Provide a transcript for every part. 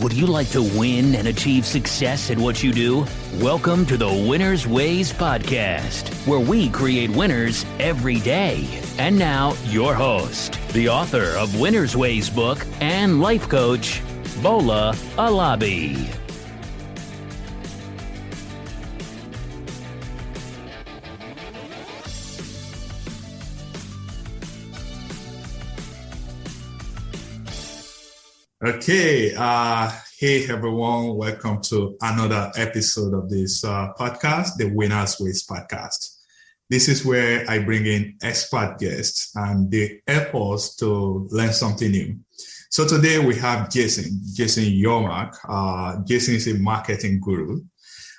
Would you like to win and achieve success at what you do? Welcome to the Winner's Ways podcast, where we create winners every day. And now, your host, the author of Winner's Ways book and life coach, Bola Alabi. Okay. Hey, everyone. Welcome to another episode of this podcast, the Winner's Ways podcast. This is where I bring in expert guests and they help us to learn something new. So today we have Jason Yormark. Jason is a marketing guru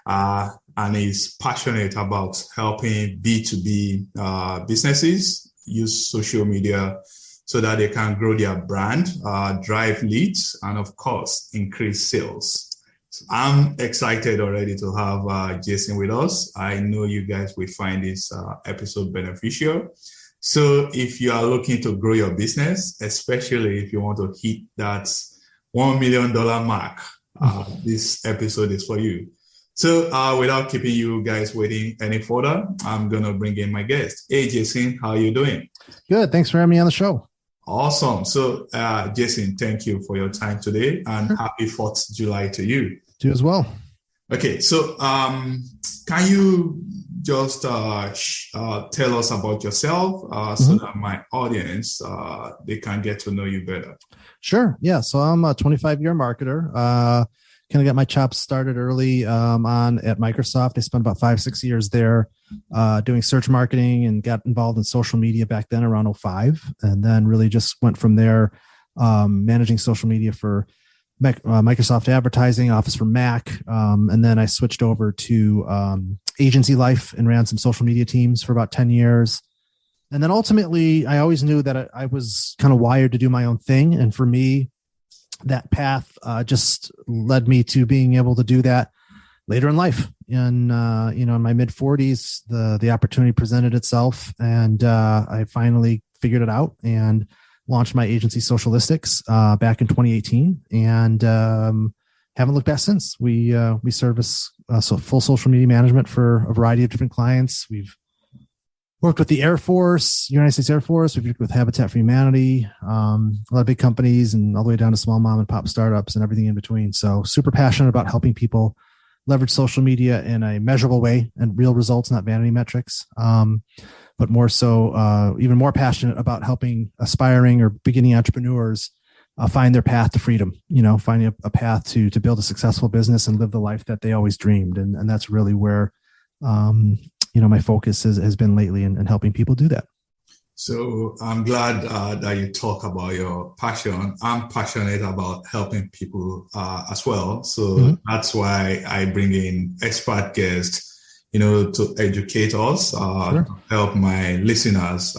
and is passionate about helping B2B businesses use social media so that they can grow their brand, drive leads, and of course, increase sales. So I'm excited already to have Jason with us. I know you guys will find this episode beneficial. So if you are looking to grow your business, especially if you want to hit that $1 million mark, this episode is for you. So without keeping you guys waiting any further, I'm going to bring in my guest. Hey, Jason, how are you doing? Good. Thanks for having me on the show. Awesome. So, Jason, thank you for your time today and happy 4th of July to you. You as well. Okay. So, can you just tell us about yourself so that my audience, they can get to know you better? Sure. Yeah. So I'm a 25-year marketer. Kind of got my chops started early at Microsoft. I spent about 5-6 years there doing search marketing and got involved in social media back then around 2005. And then really just went from there, managing social media for Microsoft Advertising, Office for Mac. And then I switched over to agency life and ran some social media teams for about 10 years. And then ultimately, I always knew that I was kind of wired to do my own thing. And for me, that path just led me to being able to do that later in life. And, in my mid 40s, the opportunity presented itself and I finally figured it out and launched my agency Socialistics back in 2018 and haven't looked back since. We service full social media management for a variety of different clients. We've worked with the Air Force, United States Air Force. We've worked with Habitat for Humanity, a lot of big companies and all the way down to small mom and pop startups and everything in between. So super passionate about helping people leverage social media in a measurable way and real results, not vanity metrics. But more so, even more passionate about helping aspiring or beginning entrepreneurs find their path to freedom, finding a path to build a successful business and live the life that they always dreamed. And that's really where, my focus has been lately in helping people do that. So I'm glad that you talk about your passion. I'm passionate about helping people as well. So that's why I bring in expert guests, to educate us, to help my listeners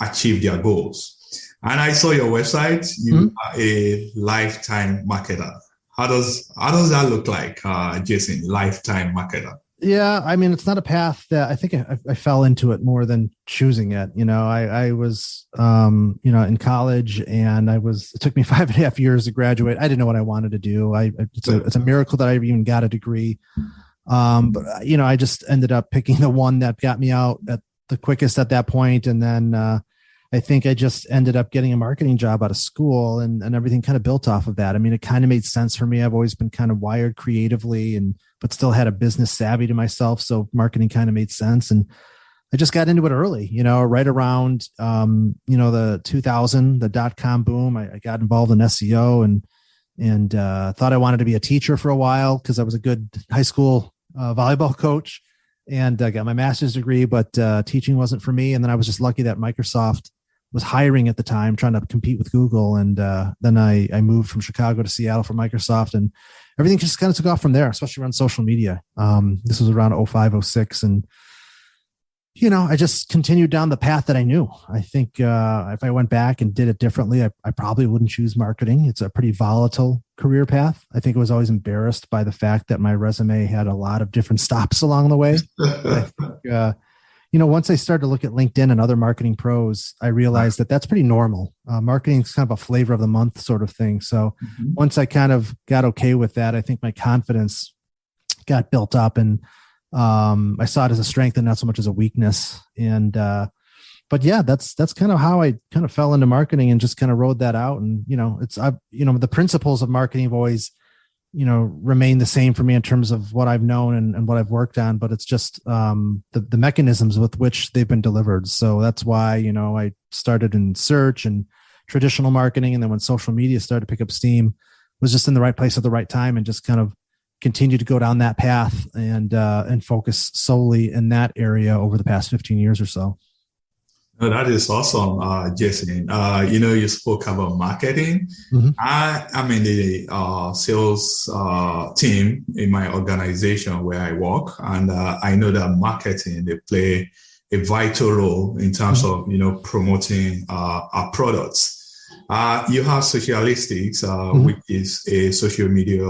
achieve their goals. And I saw your website. You are a lifetime marketer. How does that look like, Jason, lifetime marketer? Yeah, I mean, it's not a path that I think I fell into it more than choosing it. I was, in college and it took me 5.5 years to graduate. I didn't know what I wanted to do. It's a miracle that I even got a degree. But I just ended up picking the one that got me out at the quickest at that point. And then, I think I just ended up getting a marketing job out of school and everything kind of built off of that. I mean, it kind of made sense for me. I've always been kind of wired creatively but still had a business savvy to myself. So marketing kind of made sense. And I just got into it early, right around, the 2000, the .com boom. I got involved in SEO and thought I wanted to be a teacher for a while because I was a good high school volleyball coach and I got my master's degree, but teaching wasn't for me. And then I was just lucky that Microsoft was hiring at the time, trying to compete with Google. And then I moved from Chicago to Seattle for Microsoft and everything just kind of took off from there, especially around social media. This was around 2005, 2006. And, I just continued down the path that I knew. I think if I went back and did it differently, I probably wouldn't choose marketing. It's a pretty volatile career path. I think I was always embarrassed by the fact that my resume had a lot of different stops along the way. I think, once I started to look at LinkedIn and other marketing pros, I realized that that's pretty normal. Marketing is kind of a flavor of the month sort of thing. So once I kind of got okay with that, I think my confidence got built up, and I saw it as a strength and not so much as a weakness. And, but yeah, that's kind of how I kind of fell into marketing and just kind of rode that out. And, the principles of marketing have always, remain the same for me in terms of what I've known and what I've worked on, but it's just the mechanisms with which they've been delivered. So that's why, I started in search and traditional marketing. And then when social media started to pick up steam, was just in the right place at the right time, and just kind of continue to go down that path and focus solely in that area over the past 15 years or so. No, that is awesome, Jason. You spoke about marketing. Mm-hmm. I'm in the sales team in my organization where I work, and I know that marketing, they play a vital role in terms of promoting our products. You have Socialistics, which is a social media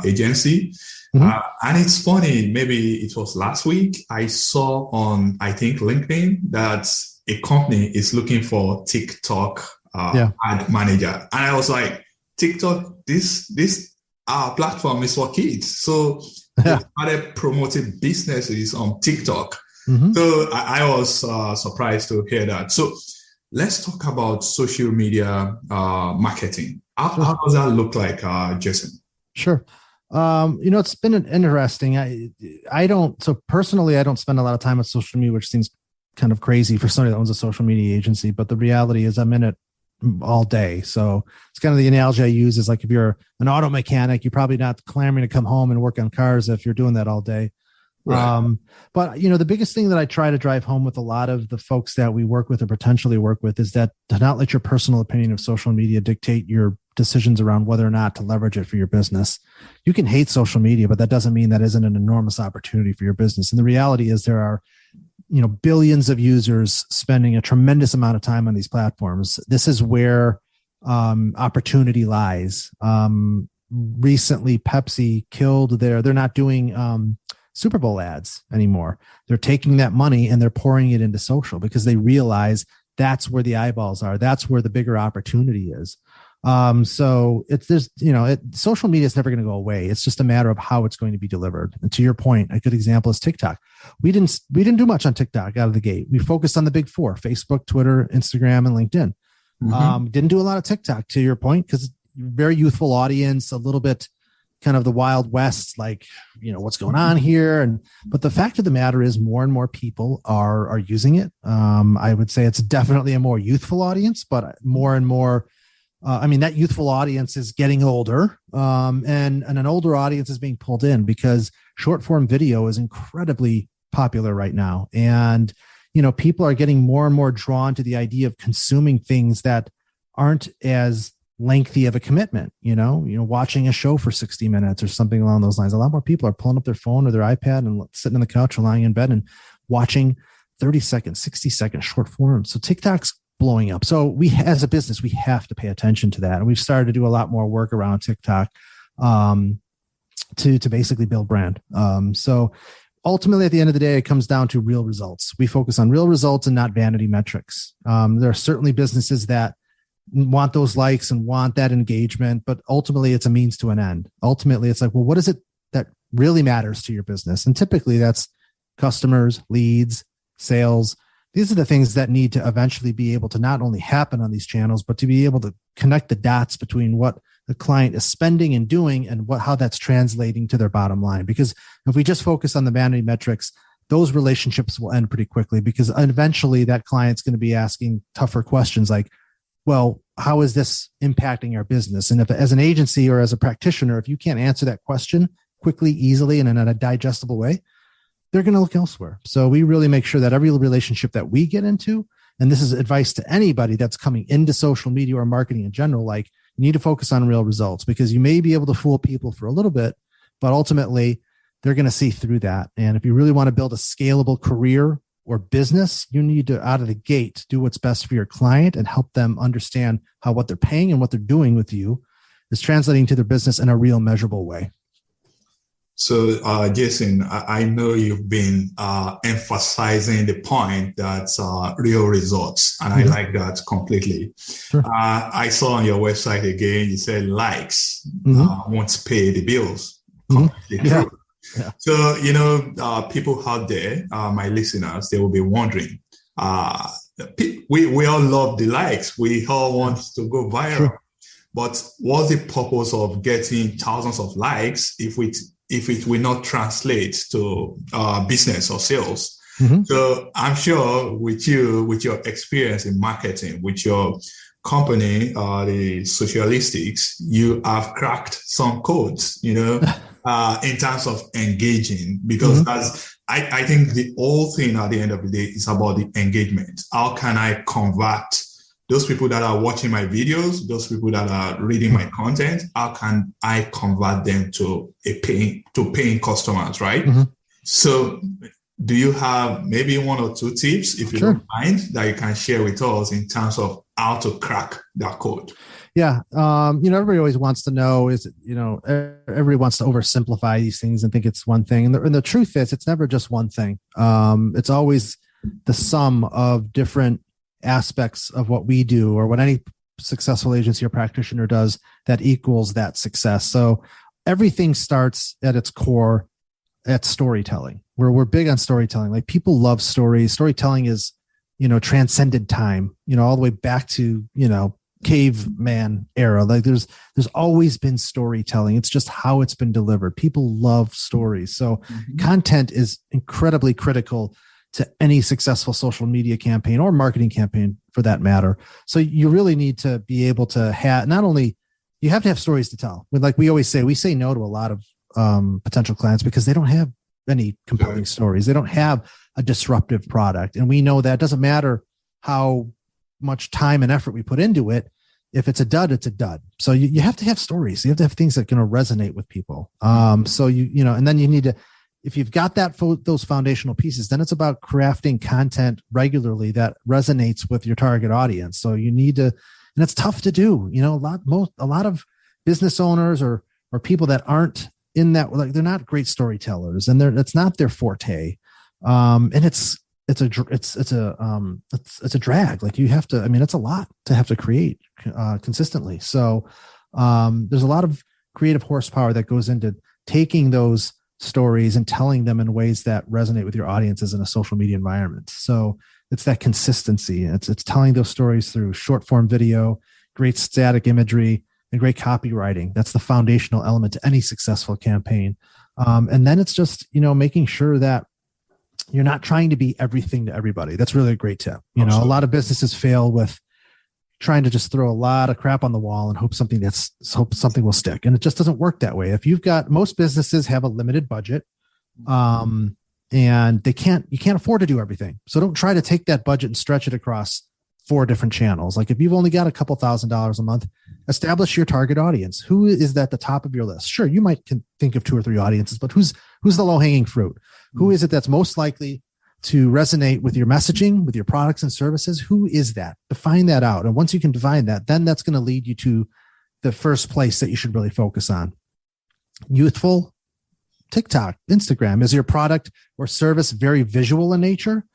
agency. And it's funny, maybe it was last week, I saw on, I think, LinkedIn that a company is looking for TikTok ad manager. And I was like, TikTok, this platform is for kids. So they started promoting businesses on TikTok. So I was surprised to hear that. So let's talk about social media marketing. How does that look like, Jason? Sure. It's been an interesting. I don't spend a lot of time on social media, which seems kind of crazy for somebody that owns a social media agency. But the reality is I'm in it all day. So it's kind of the analogy I use is like, if you're an auto mechanic, you're probably not clamoring to come home and work on cars if you're doing that all day. Right. But the biggest thing that I try to drive home with a lot of the folks that we work with or potentially work with is that to not let your personal opinion of social media dictate your decisions around whether or not to leverage it for your business. You can hate social media, but that doesn't mean that isn't an enormous opportunity for your business. And the reality is there are, billions of users spending a tremendous amount of time on these platforms. This is where opportunity lies. Recently, Pepsi killed they're not doing Super Bowl ads anymore. They're taking that money and they're pouring it into social because they realize that's where the eyeballs are. That's where the bigger opportunity is. So social media is never going to go away. It's just a matter of how it's going to be delivered. And to your point, a good example is TikTok. We didn't do much on TikTok out of the gate. We focused on the big four: Facebook, Twitter, Instagram, and LinkedIn. Didn't do a lot of TikTok, to your point, because very youthful audience, a little bit kind of the Wild West, like, what's going on here. But the fact of the matter is more and more people are using it. I would say it's definitely a more youthful audience, but more and more, that youthful audience is getting older, and an older audience is being pulled in because short form video is incredibly popular right now. And, people are getting more and more drawn to the idea of consuming things that aren't as lengthy of a commitment, watching a show for 60 minutes or something along those lines. A lot more people are pulling up their phone or their iPad and sitting on the couch or lying in bed and watching 30-second, 60-second short forms. So TikTok's blowing up. So we, as a business, we have to pay attention to that. And we've started to do a lot more work around TikTok to basically build brand. So ultimately, at the end of the day, it comes down to real results. We focus on real results and not vanity metrics. There are certainly businesses that want those likes and want that engagement, but ultimately it's a means to an end. Ultimately, it's like, well, what is it that really matters to your business? And typically that's customers, leads, sales. These are the things that need to eventually be able to not only happen on these channels, but to be able to connect the dots between what the client is spending and doing and how that's translating to their bottom line. Because if we just focus on the vanity metrics, those relationships will end pretty quickly, because eventually that client's going to be asking tougher questions like, well, how is this impacting our business? And if, as an agency or as a practitioner, if you can't answer that question quickly, easily, and in a digestible way, they're going to look elsewhere. So we really make sure that every relationship that we get into, and this is advice to anybody that's coming into social media or marketing in general, like, you need to focus on real results, because you may be able to fool people for a little bit, but ultimately they're going to see through that. And if you really want to build a scalable career or business, you need to, out of the gate, do what's best for your client and help them understand how what they're paying and what they're doing with you is translating to their business in a real measurable way. So, Jason, I know you've been emphasizing the point that real results, and I like that completely. Sure. I saw on your website again, you said likes won't pay the bills. Completely true. Yeah. So, people out there, my listeners, they will be wondering, we all love the likes. We all want to go viral. Sure. But what's the purpose of getting thousands of likes if it will not translate to business or sales? So I'm sure with your experience in marketing, with your company, the Socialistics, you have cracked some codes, in terms of engaging, because I think the whole thing at the end of the day is about the engagement. How can I convert those people that are watching my videos, those people that are reading my content? How can I convert them to paying customers, right? So do you have maybe one or two tips, if you don't mind, that you can share with us in terms of how to crack that code? Yeah. Everybody always wants to know, everybody wants to oversimplify these things and think it's one thing. And the truth is, it's never just one thing. It's always the sum of different aspects of what we do or what any successful agency or practitioner does that equals that success. So everything starts at its core at storytelling. We're big on storytelling. Like, people love stories. Storytelling is, transcended time, all the way back to, caveman era. Like, there's always been storytelling. It's just how it's been delivered. People love stories. So content is incredibly critical to any successful social media campaign or marketing campaign for that matter. So you really need to be able to have, not only you have to have stories to tell. Like we always say, we say no to a lot of potential clients because they don't have any compelling stories. They don't have a disruptive product. And we know that it doesn't matter how much time and effort we put into it. If it's a dud, it's a dud. So you have to have stories. You have to have things that are going to resonate with people. So and then you need to, if you've got those foundational pieces, then it's about crafting content regularly that resonates with your target audience. So you need to, and it's tough to do. A lot of business owners or people that aren't in that, like, they're not great storytellers, and it's not their forte. And it's a drag. Like, you have to. I mean, it's a lot to have to create consistently. So there's a lot of creative horsepower that goes into taking those stories and telling them in ways that resonate with your audiences in a social media environment. So it's that consistency. It's telling those stories through short form video, great static imagery, and great copywriting. That's the foundational element to any successful campaign. And then it's just, making sure that you're not trying to be everything to everybody. That's really a great tip. A lot of businesses fail with trying to just throw a lot of crap on the wall and hope something will stick. And it just doesn't work that way. If most businesses have a limited budget, and you can't afford to do everything. So don't try to take that budget and stretch it across 4 different channels. Like, if you've only got a couple $1,000s a month, establish your target audience. Who is at the top of your list? Sure, you might think of 2 or 3 audiences, but who's the low hanging fruit? Who is it that's most likely to resonate with your messaging, with your products and services? Who is that? Define that out. And once you can define that, then that's going to lead you to the first place that you should really focus on. Youthful, TikTok, Instagram. Is your product or service very visual in nature?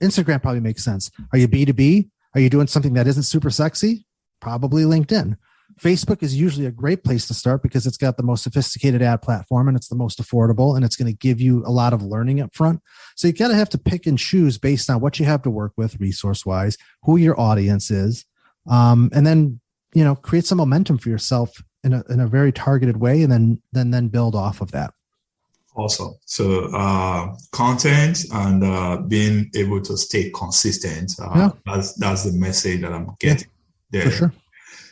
Instagram probably makes sense. Are you B2B? Are you doing something that isn't super sexy? Probably LinkedIn. Facebook is usually a great place to start because it's got the most sophisticated ad platform, and it's the most affordable, and it's going to give you a lot of learning up front. So you got to have to pick and choose based on what you have to work with resource wise, who your audience is, and then, create some momentum for yourself in a very targeted way, and then build off of that. Awesome. So content and being able to stay consistent. That's the message that I'm getting there. For sure.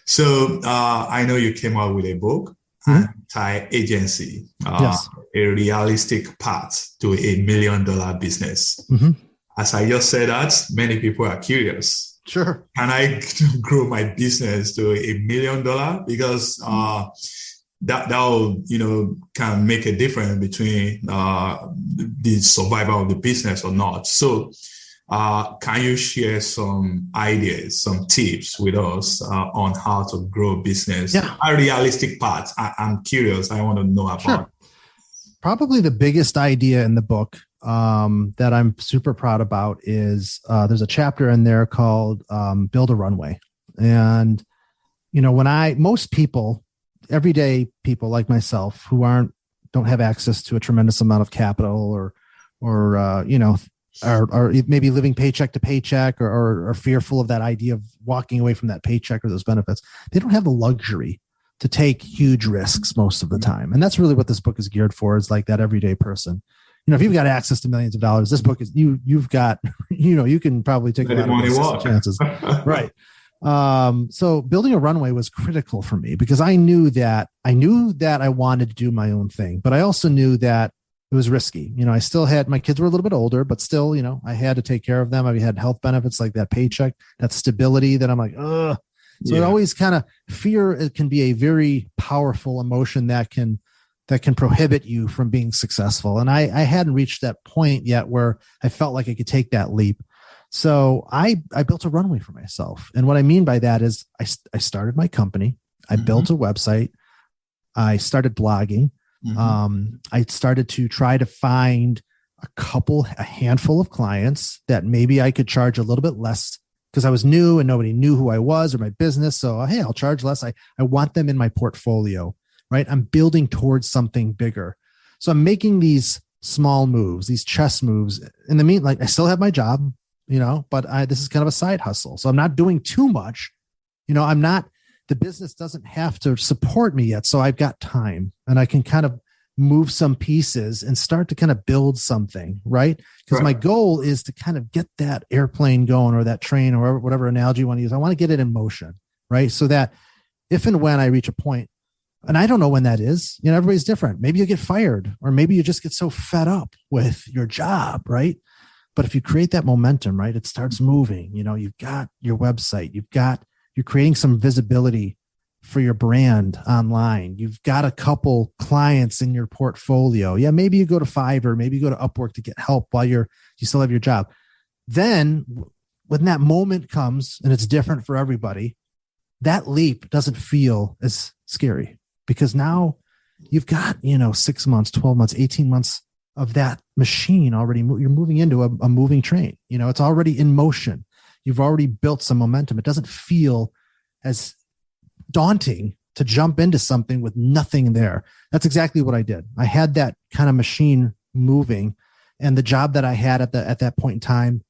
So I know you came out with a book, Anti-Agency, a realistic path to $1 million business. As I just said that, many people are curious. Sure. Can I grow my business to $1 million? Because that will, can make a difference between the survival of the business or not. So can you share some ideas, some tips with us on how to grow business? A realistic path. I'm curious. I want to know about. Sure. probably the biggest idea in the book that I'm super proud about is there's a chapter in there called Build a Runway. And, most people, everyday people like myself who don't have access to a tremendous amount of capital or are maybe living paycheck to paycheck or are fearful of that idea of walking away from that paycheck or those benefits. They don't have the luxury to take huge risks most of the time. And that's really what this book is geared for, is like that everyday person. If you've got access to millions of dollars, this book is you've got, you can probably take a lot of risks and chances. Right. So building a runway was critical for me because I knew that I wanted to do my own thing, but I also knew that it was risky. I still had, my kids were a little bit older, but still, I had to take care of them. I had health benefits like that paycheck, that stability that I'm like, ugh. So it always kind of fear, it can be a very powerful emotion that can prohibit you from being successful. And I hadn't reached that point yet where I felt like I could take that leap. So I built a runway for myself. And what I mean by that is I started my company. I built a website. I started blogging. I started to try to find a handful of clients that maybe I could charge a little bit less because I was new and nobody knew who I was or my business. So, hey, I'll charge less. I want them in my portfolio, right? I'm building towards something bigger. So I'm making these small moves, these chess moves. In the meantime, I still have my job, but this is kind of a side hustle. So I'm not doing too much. The business doesn't have to support me yet. So I've got time and I can kind of move some pieces and start to kind of build something, right? Because my goal is to kind of get that airplane going or that train or whatever analogy you want to use. I want to get it in motion, right? So that if and when I reach a point, and I don't know when that is, everybody's different. Maybe you get fired or maybe you just get so fed up with your job, right? But if you create that momentum, right, it starts moving. You've got your website, you're creating some visibility for your brand online. You've got a couple clients in your portfolio. Yeah, maybe you go to Fiverr, maybe you go to Upwork to get help while you still have your job. Then when that moment comes, and it's different for everybody, that leap doesn't feel as scary because now you've got, 6 months, 12 months, 18 months of that machine already. You're moving into a moving train. It's already in motion. You've already built some momentum. It doesn't feel as daunting to jump into something with nothing there. That's exactly what I did. I had that kind of machine moving, and the job that I had at that point in time,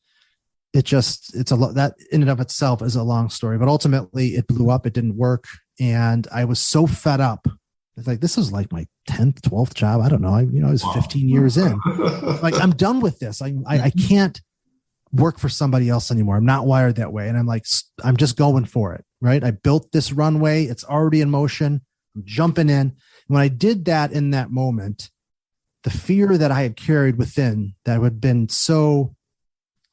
it's a lot that in and of itself is a long story, but ultimately it blew up. It didn't work. And I was so fed up. It's like, this was like my 10th, 12th job. I don't know. I was 15 years in. Like, I'm done with this. I can't work for somebody else anymore. I'm not wired that way. And I'm like, I'm just going for it. Right. I built this runway. It's already in motion. I'm jumping in. When I did that in that moment, the fear that I had carried within that had been so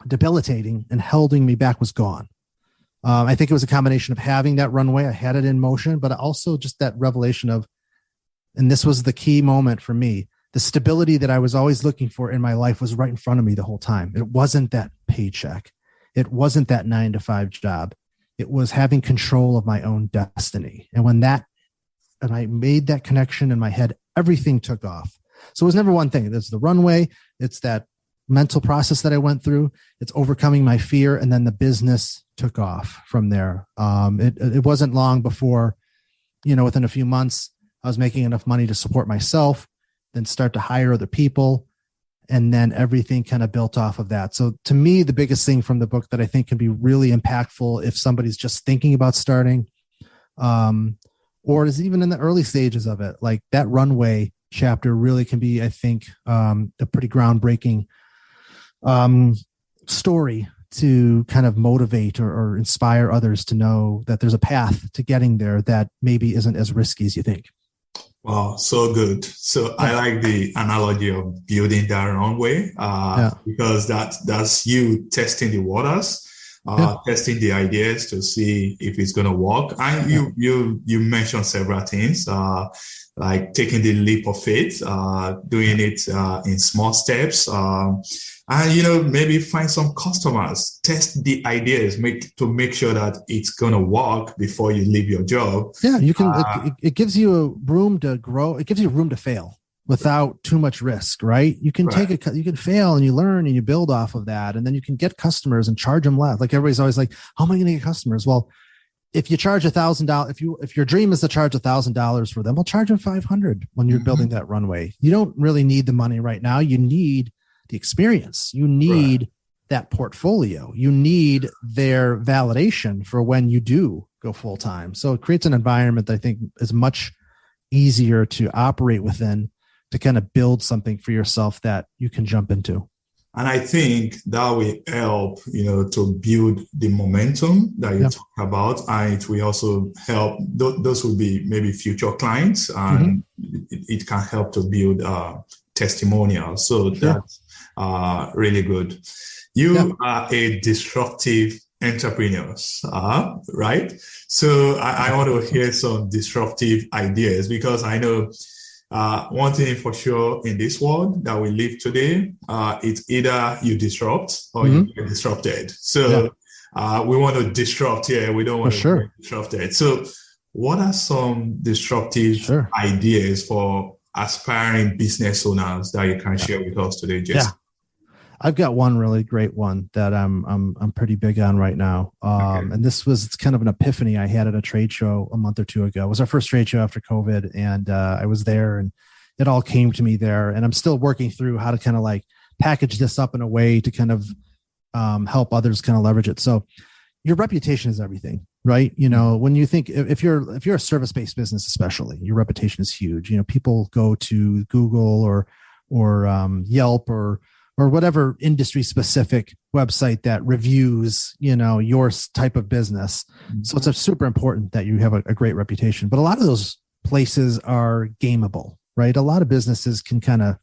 debilitating and holding me back was gone. I think it was a combination of having that runway. I had it in motion, but also just that revelation of, and this was the key moment for me, the stability that I was always looking for in my life was right in front of me the whole time. It wasn't that paycheck. It wasn't that 9-to-5 job. It was having control of my own destiny. And I made that connection in my head, everything took off. So it was never one thing. There's the runway. It's that mental process that I went through. It's overcoming my fear. And then the business took off from there. It wasn't long before, within a few months, I was making enough money to support myself, then start to hire other people. And then everything kind of built off of that. So to me, the biggest thing from the book that I think can be really impactful if somebody's just thinking about starting, or is even in the early stages of it, like that runway chapter really can be, I think, a pretty groundbreaking story to kind of motivate or inspire others to know that there's a path to getting there that maybe isn't as risky as you think. Wow, so good. So I like the analogy of building that runway because that's you testing the waters, testing the ideas to see if it's going to work. And you mentioned several things, like taking the leap of faith, doing it in small steps, and maybe find some customers, test the ideas, to make sure that it's going to work before you leave your job. Yeah, you can. It gives you room to grow. It gives you room to fail. without too much risk, right? You can Right. you can fail and you learn and you build off of that. And then you can get customers and charge them less. Like everybody's always like, how am I going to get customers? Well, if you charge $1,000, if your dream is to charge $1,000 for them, we'll charge them 500 when you're building that runway. You don't really need the money right now. You need the experience. You need that portfolio. You need their validation for when you do go full time. So it creates an environment that I think is much easier to operate within, to kind of build something for yourself that you can jump into. And I think that will help, to build the momentum that you talk about. And it will also help, those will be maybe future clients, and it can help to build testimonials. So that's really good. You are a disruptive entrepreneur, right? So I want to hear some disruptive ideas, because I know one thing for sure in this world that we live today, it's either you disrupt or you get disrupted. So we want to disrupt here. We don't want to get disrupted. So what are some disruptive ideas for aspiring business owners that you can share with us today, Jason? Yeah. I've got one really great one that I'm pretty big on right now. And it's kind of an epiphany I had at a trade show a month or two ago. It was our first trade show after COVID, and I was there, and it all came to me there. And I'm still working through how to kind of like package this up in a way to kind of help others kind of leverage it. So your reputation is everything, right? When you think, if you're a service-based business, especially, your reputation is huge. People go to Google or Yelp or whatever industry specific website that reviews, your type of business. So it's super important that you have a great reputation, but a lot of those places are gameable, right? A lot of businesses can kind of,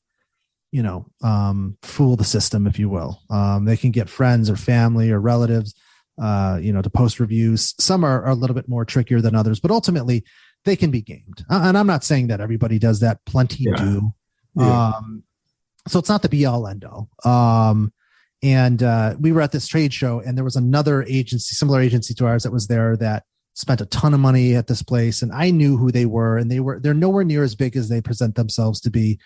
fool the system, if you will. They can get friends or family or relatives, to post reviews. Some are a little bit more trickier than others, but ultimately they can be gamed. And I'm not saying that everybody does that. Plenty do. Yeah. So it's not the be all end all. And we were at this trade show, and there was another agency, similar agency to ours, that was there that spent a ton of money at this place. And I knew who they were, and they're nowhere near as big as they present themselves to be.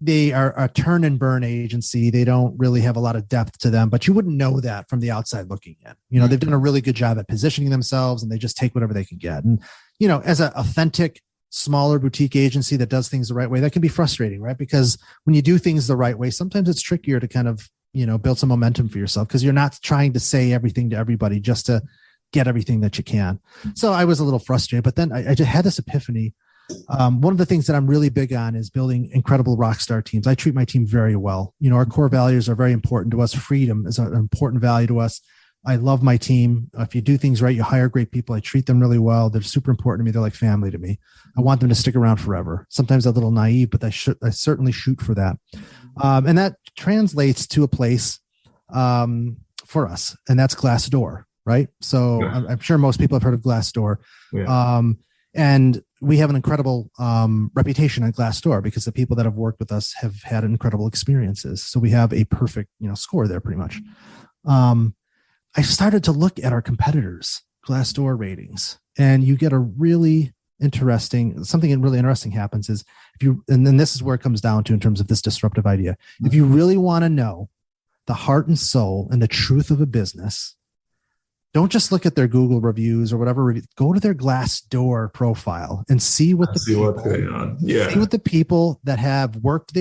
They are a turn and burn agency. They don't really have a lot of depth to them, but you wouldn't know that from the outside looking in. They've done a really good job at positioning themselves, and they just take whatever they can get. And, as an authentic, smaller boutique agency that does things the right way, that can be frustrating, right? Because when you do things the right way, sometimes it's trickier to kind of, build some momentum for yourself, because you're not trying to say everything to everybody just to get everything that you can. So I was a little frustrated, but then I just had this epiphany. One of the things that I'm really big on is building incredible rock star teams. I treat my team very well. Our core values are very important to us. Freedom is an important value to us. I love my team. If you do things right, you hire great people. I treat them really well. They're super important to me. They're like family to me. I want them to stick around forever. Sometimes a little naive, but I certainly shoot for that. And that translates to a place for us, and that's Glassdoor, right? So I'm sure most people have heard of Glassdoor. Yeah. And we have an incredible reputation on Glassdoor because the people that have worked with us have had incredible experiences. So we have a perfect, score there pretty much. I started to look at our competitors' Glassdoor ratings, and you get a really something really interesting happens is and then this is where it comes down to in terms of this disruptive idea. If you really want to know the heart and soul and the truth of a business, don't just look at their Google reviews or whatever. Go to their Glassdoor profile and see what the people that have worked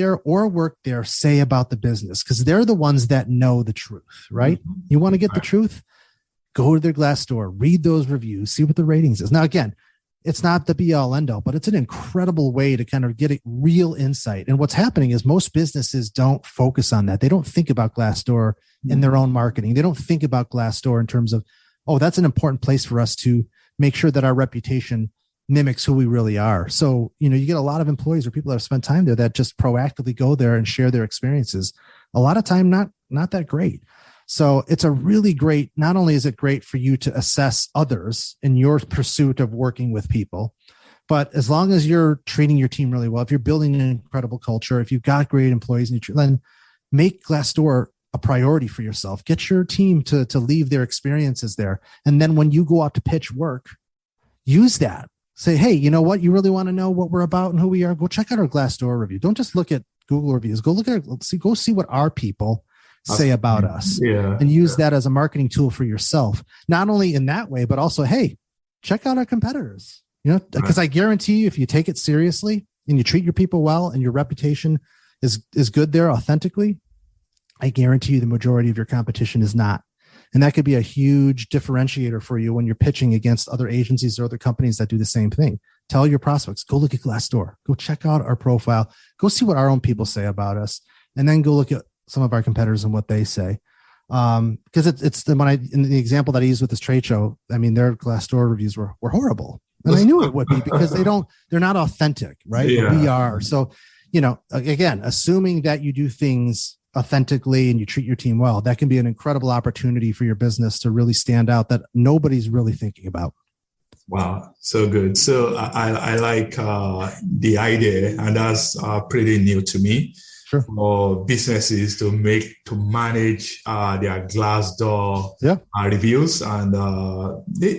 there say about the business, because they're the ones that know the truth, right? Mm-hmm. You want to get the truth? Go to their Glassdoor, read those reviews, see what the ratings is. Now, again, it's not the be all end all, but it's an incredible way to kind of get a real insight. And what's happening is most businesses don't focus on that. They don't think about Glassdoor in their own marketing. They don't think about Glassdoor in terms of, oh, that's an important place for us to make sure that our reputation mimics who we really are. So, you get a lot of employees or people that have spent time there that just proactively go there and share their experiences. A lot of time, not that great. So it's a really great, not only is it great for you to assess others in your pursuit of working with people, but as long as you're treating your team really well, if you're building an incredible culture, if you've got great employees, then make Glassdoor a priority for yourself. Get your team to leave their experiences there. And then when you go out to pitch work, use that say, hey, you know what? You really want to know what we're about and who we are? Go check out our Glassdoor review. Don't just look at Google reviews. Go look at go see what our people say about us, and use that as a marketing tool for yourself. Not only in that way, but also, hey, check out our competitors. Because I guarantee you, if you take it seriously and you treat your people well and your reputation is good there authentically, I guarantee you the majority of your competition is not. And that could be a huge differentiator for you when you're pitching against other agencies or other companies that do the same thing. Tell your prospects, go look at Glassdoor, go check out our profile, go see what our own people say about us, and then go look at some of our competitors and what they say. Because in the example that I used with this trade show, I mean, their Glassdoor reviews were horrible. And I knew it would be because they're not authentic, right? Yeah. But we are. So, again, assuming that you do things authentically and you treat your team well, that can be an incredible opportunity for your business to really stand out that nobody's really thinking about. Wow, so good. So I like the idea, and that's pretty new to me. Sure. For businesses to manage their Glassdoor reviews, and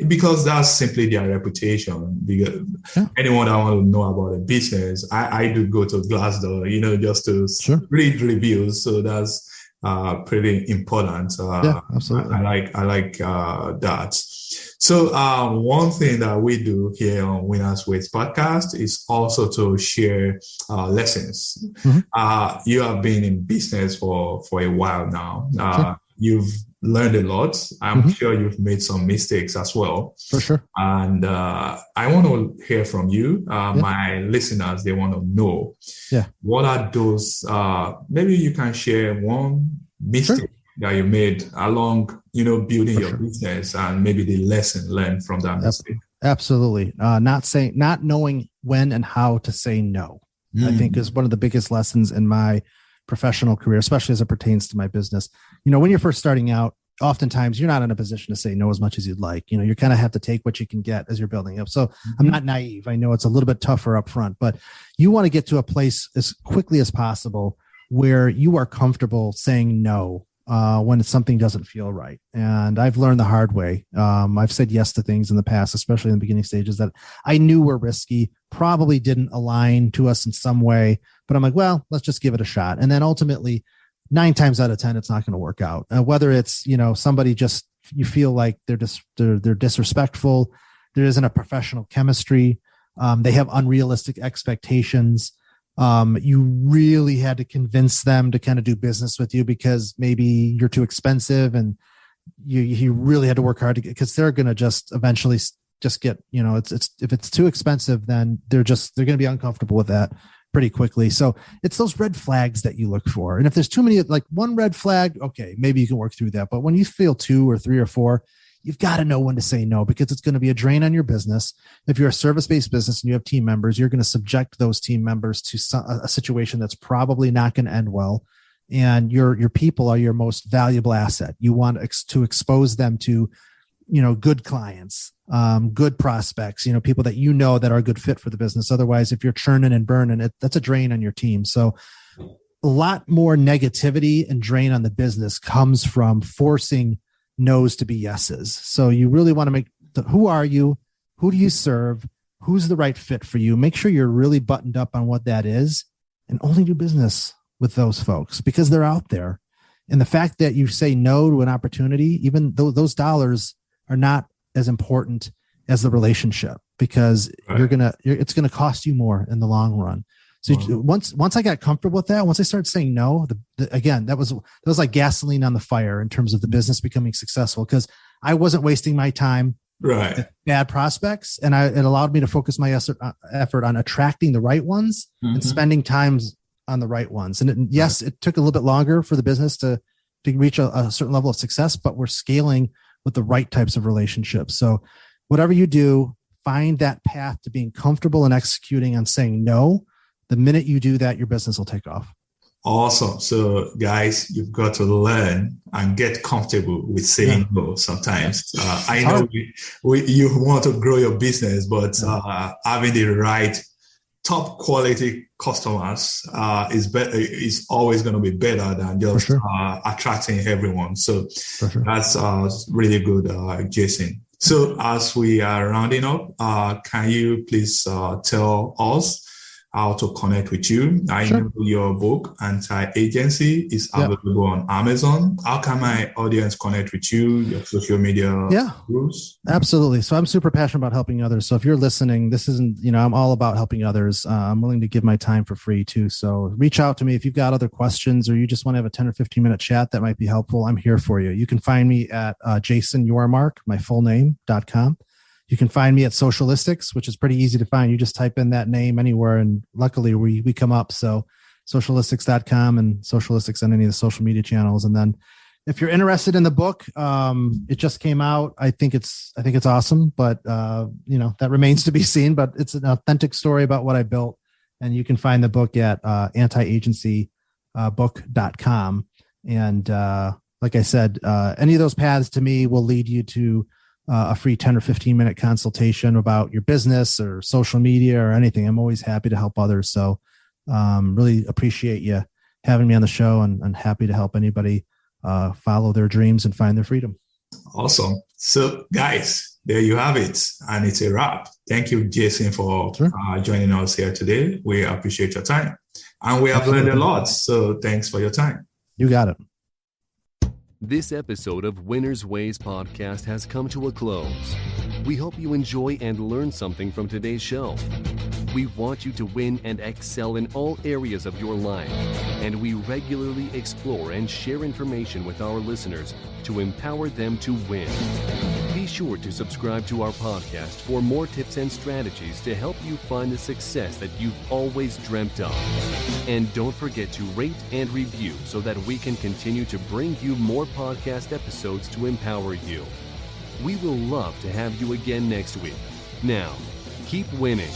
because that's simply their reputation. Because anyone that want to know about a business, I do go to Glassdoor, just to read reviews. So that's pretty important. Absolutely. I like that. So one thing that we do here on Winners Ways podcast is also to share lessons. Mm-hmm. You have been in business for a while now. You've learned a lot. I'm sure you've made some mistakes as well. For sure. And I want to hear from you. My listeners, they want to know what are those, maybe you can share one mistake that you made along, building your business, and maybe the lesson learned from that mistake. Absolutely. Not knowing when and how to say no, I think is one of the biggest lessons in my professional career, especially as it pertains to my business. When you're first starting out, oftentimes you're not in a position to say no as much as you'd like. You kind of have to take what you can get as you're building up. So I'm not naive. I know it's a little bit tougher up front, but you want to get to a place as quickly as possible where you are comfortable saying no when something doesn't feel right. And I've learned the hard way. I've said yes to things in the past, especially in the beginning stages that I knew were risky, probably didn't align to us in some way, but I'm like, well, let's just give it a shot. And then ultimately 9 times out of 10, it's not going to work out. Whether it's, somebody just, you feel like they're disrespectful. There isn't a professional chemistry. They have unrealistic expectations. You really had to convince them to kind of do business with you because maybe you're too expensive, and you really had to work hard to get, because they're going to just eventually just get, if it's too expensive, then they're going to be uncomfortable with that pretty quickly. So it's those red flags that you look for. And if there's too many, like one red flag, okay, maybe you can work through that. But when you feel 2 or 3 or 4, you've got to know when to say no, because it's going to be a drain on your business. If you're a service-based business and you have team members, you're going to subject those team members to a situation that's probably not going to end well. And your people are your most valuable asset. You want to expose them to, good clients, good prospects, people that that are a good fit for the business. Otherwise, if you're churning and burning, that's a drain on your team. So a lot more negativity and drain on the business comes from forcing no's to be yeses. So you really want to make who are you? Who do you serve? Who's the right fit for you? Make sure you're really buttoned up on what that is, and only do business with those folks because they're out there. And the fact that you say no to an opportunity, even though those dollars are not as important as the relationship, because it's going to cost you more in the long run. So once I got comfortable with that, once I started saying no, again, that was like gasoline on the fire in terms of the business becoming successful, because I wasn't wasting my time with bad prospects, and it allowed me to focus my effort on attracting the right ones and spending time on the right ones. And it took a little bit longer for the business to reach a certain level of success, but we're scaling with the right types of relationships. So whatever you do, find that path to being comfortable and executing on saying no. The minute you do that, your business will take off. Awesome. So guys, you've got to learn and get comfortable with saying no sometimes. I know you want to grow your business, but having the right top quality customers is always going to be better than just attracting everyone. So that's really good, Jason. So as we are rounding up, can you please tell us how to connect with you? I Sure. know your book, Anti-Agency, is available on Amazon. How can my audience connect with you, your social media groups? Absolutely. So I'm super passionate about helping others. So if you're listening, this isn't, I'm all about helping others. I'm willing to give my time for free too. So reach out to me if you've got other questions or you just want to have a 10 or 15 minute chat that might be helpful. I'm here for you. You can find me at Jason Yormark, my full name.com. You can find me at Socialistics, which is pretty easy to find. You just type in that name anywhere, and luckily we come up. So socialistics.com and Socialistics on any of the social media channels. And then if you're interested in the book, it just came out. I think it's awesome, but that remains to be seen. But it's an authentic story about what I built, and you can find the book at antiagencybook.com. And like I said, any of those paths to me will lead you to a free 10 or 15 minute consultation about your business or social media or anything. I'm always happy to help others. So really appreciate you having me on the show, and happy to help anybody follow their dreams and find their freedom. Awesome. So guys, there you have it. And it's a wrap. Thank you, Jason, for joining us here today. We appreciate your time, and we have learned a lot. So thanks for your time. You got it. This episode of Winner's Ways podcast has come to a close. We hope you enjoy and learn something from today's show. We want you to win and excel in all areas of your life, and we regularly explore and share information with our listeners to empower them to win. Be sure to subscribe to our podcast for more tips and strategies to help you find the success that you've always dreamt of. And don't forget to rate and review so that we can continue to bring you more podcast episodes to empower you. We will love to have you again next week. Now, keep winning.